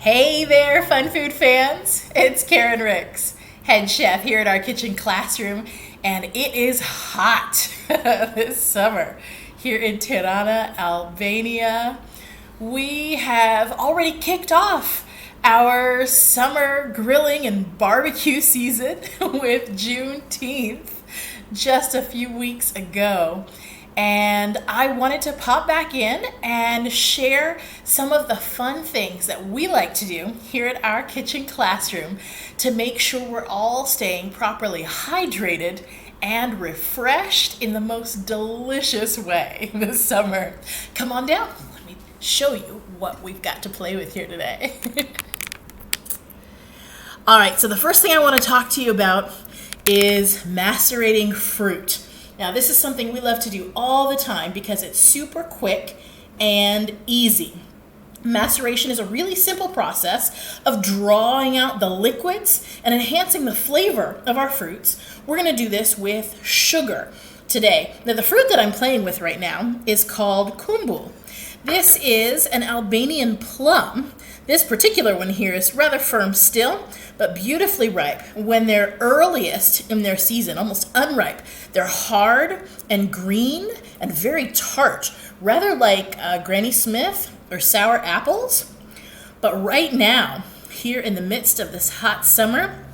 Hey there, fun food fans. It's Karen Ricks, head chef here at our kitchen classroom, and it is hot this summer here in Tirana, Albania. We have already kicked off our summer grilling and barbecue season with Juneteenth just a few weeks ago. And I wanted to pop back in and share some of the fun things that we like to do here at our kitchen classroom to make sure we're all staying properly hydrated and refreshed in the most delicious way this summer. Come on down, let me show you what we've got to play with here today. All right, so the first thing I want to talk to you about is macerating fruit. Now, this is something we love to do all the time because it's super quick and easy. Maceration is a really simple process of drawing out the liquids and enhancing the flavor of our fruits. We're going to do this with sugar today. Now, the fruit that I'm playing with right now is called kumbul. This is an Albanian plum. This particular one here is rather firm still, but beautifully ripe. When they're earliest in their season, almost unripe, they're hard and green and very tart, rather like Granny Smith or sour apples. But right now, here in the midst of this hot summer,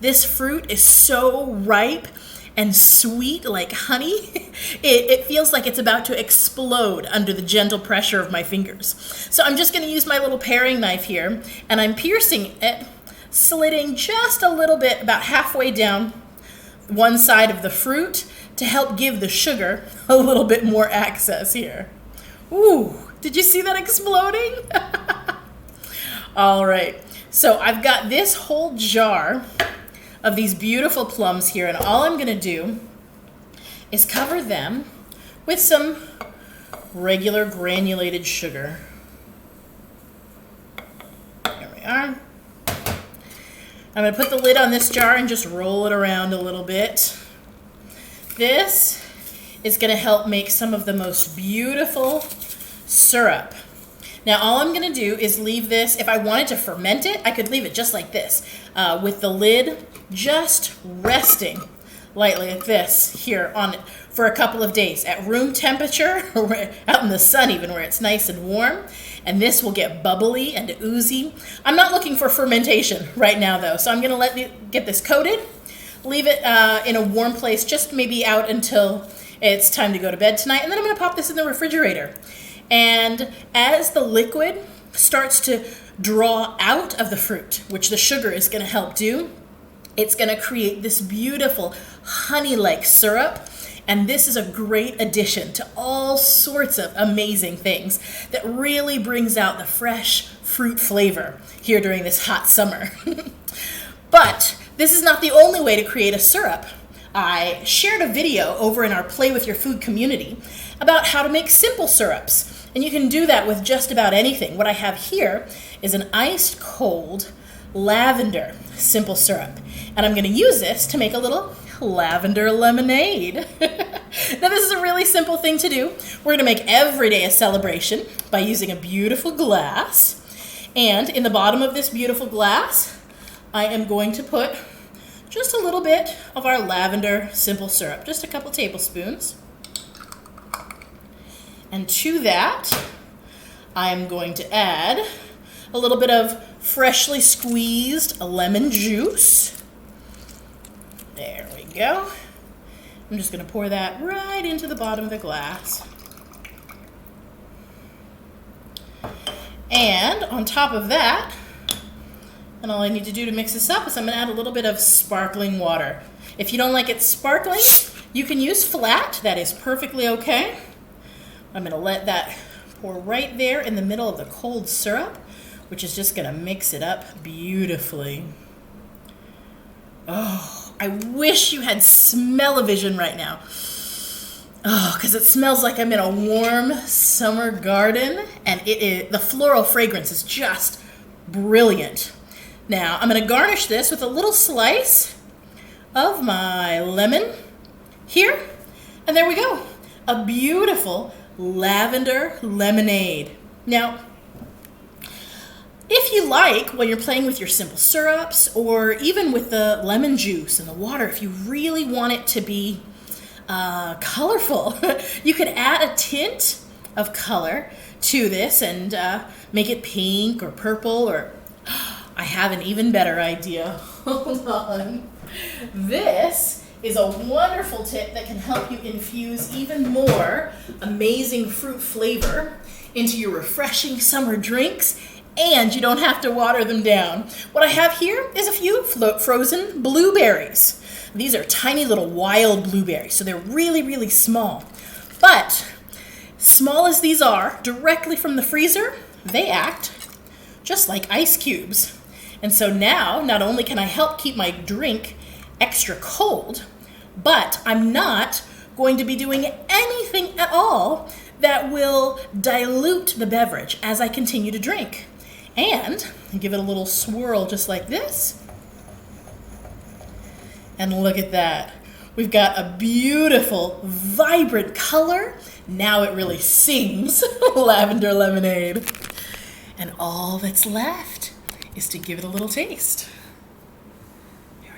this fruit is so ripe and sweet like honey. It feels like it's about to explode under the gentle pressure of my fingers. So I'm just going to use my little paring knife here, and I'm piercing it, slitting just a little bit, about halfway down one side of the fruit to help give the sugar a little bit more access here. Ooh, did you see that exploding? All right, so I've got this whole jar of these beautiful plums here, and all I'm gonna do is cover them with some regular granulated sugar. There we are. I'm gonna put the lid on this jar and just roll it around a little bit. This is gonna help make some of the most beautiful syrup. Now, all I'm gonna do is leave this. If I wanted to ferment it, I could leave it just like this, with the lid just resting lightly like this here on it for a couple of days at room temperature, or out in the sun even, where it's nice and warm. And this will get bubbly and oozy. I'm not looking for fermentation right now though, so I'm gonna get this coated, leave it in a warm place, just maybe out until it's time to go to bed tonight, and then I'm gonna pop this in the refrigerator. And as the liquid starts to draw out of the fruit, which the sugar is gonna help do, it's gonna create this beautiful honey-like syrup. And this is a great addition to all sorts of amazing things that really brings out the fresh fruit flavor here during this hot summer. But this is not the only way to create a syrup. I shared a video over in our Play With Your Food community about how to make simple syrups. And you can do that with just about anything. What I have here is an iced cold lavender simple syrup. And I'm gonna use this to make a little lavender lemonade. Now, this is a really simple thing to do. We're gonna make every day a celebration by using a beautiful glass. And in the bottom of this beautiful glass, I am going to put just a little bit of our lavender simple syrup, just a couple tablespoons. And to that, I'm going to add a little bit of freshly squeezed lemon juice. There we go. I'm just going to pour that right into the bottom of the glass. And on top of that, and all I need to do to mix this up is I'm going to add a little bit of sparkling water. If you don't like it sparkling, you can use flat. That is perfectly okay. I'm going to let that pour right there in the middle of the cold syrup, which is just going to mix it up beautifully. Oh, I wish you had smell-o-vision right now. Oh, because it smells like I'm in a warm summer garden, and the floral fragrance is just brilliant. Now, I'm going to garnish this with a little slice of my lemon here, and there we go. A beautiful lavender lemonade. Now, if if you like, when you're playing with your simple syrups or even with the lemon juice and the water, if you really want it to be colorful, you could add a tint of color to this and make it pink or purple, or I have an even better idea. Hold on. This is a wonderful tip that can help you infuse even more amazing fruit flavor into your refreshing summer drinks, and you don't have to water them down. What I have here is a few frozen blueberries. These are tiny little wild blueberries, so they're really, really small. But small as these are, directly from the freezer, they act just like ice cubes. And so now, not only can I help keep my drink extra cold, but I'm not going to be doing anything at all that will dilute the beverage as I continue to drink. And give it a little swirl just like this. And look at that. We've got a beautiful, vibrant color. Now it really sings lavender lemonade. And all that's left is to give it a little taste. Here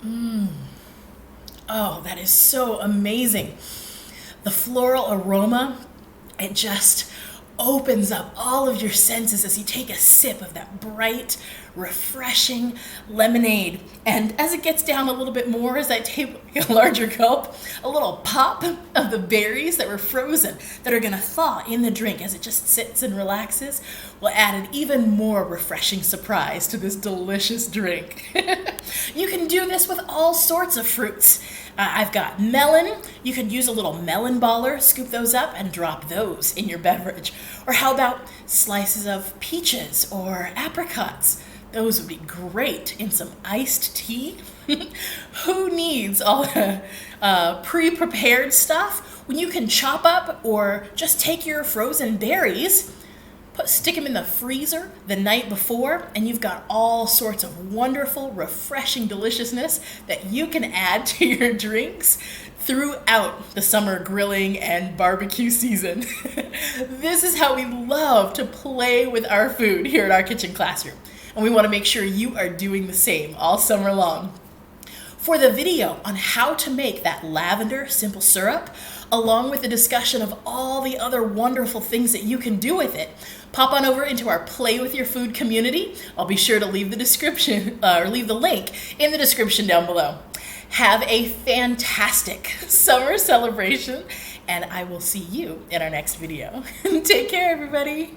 we are. Oh, that is so amazing. The floral aroma, it just opens up all of your senses as you take a sip of that bright, refreshing lemonade. And as it gets down a little bit more, as I take a larger gulp, a little pop of the berries that were frozen that are gonna thaw in the drink as it just sits and relaxes will add an even more refreshing surprise to this delicious drink. You can do this with all sorts of fruits. I've got melon. You could use a little melon baller, scoop those up and drop those in your beverage. Or how about slices of peaches or apricots? Those would be great in some iced tea. Who needs all the pre-prepared stuff when you can chop up or just take your frozen berries, stick them in the freezer the night before, and you've got all sorts of wonderful, refreshing deliciousness that you can add to your drinks throughout the summer grilling and barbecue season. This is how we love to play with our food here at our kitchen classroom, and we want to make sure you are doing the same all summer long. For the video on how to make that lavender simple syrup, along with the discussion of all the other wonderful things that you can do with it, pop on over into our Play With Your Food community. I'll be sure to leave the description or leave the link in the description down below. Have a fantastic summer celebration, and I will see you in our next video. Take care, everybody.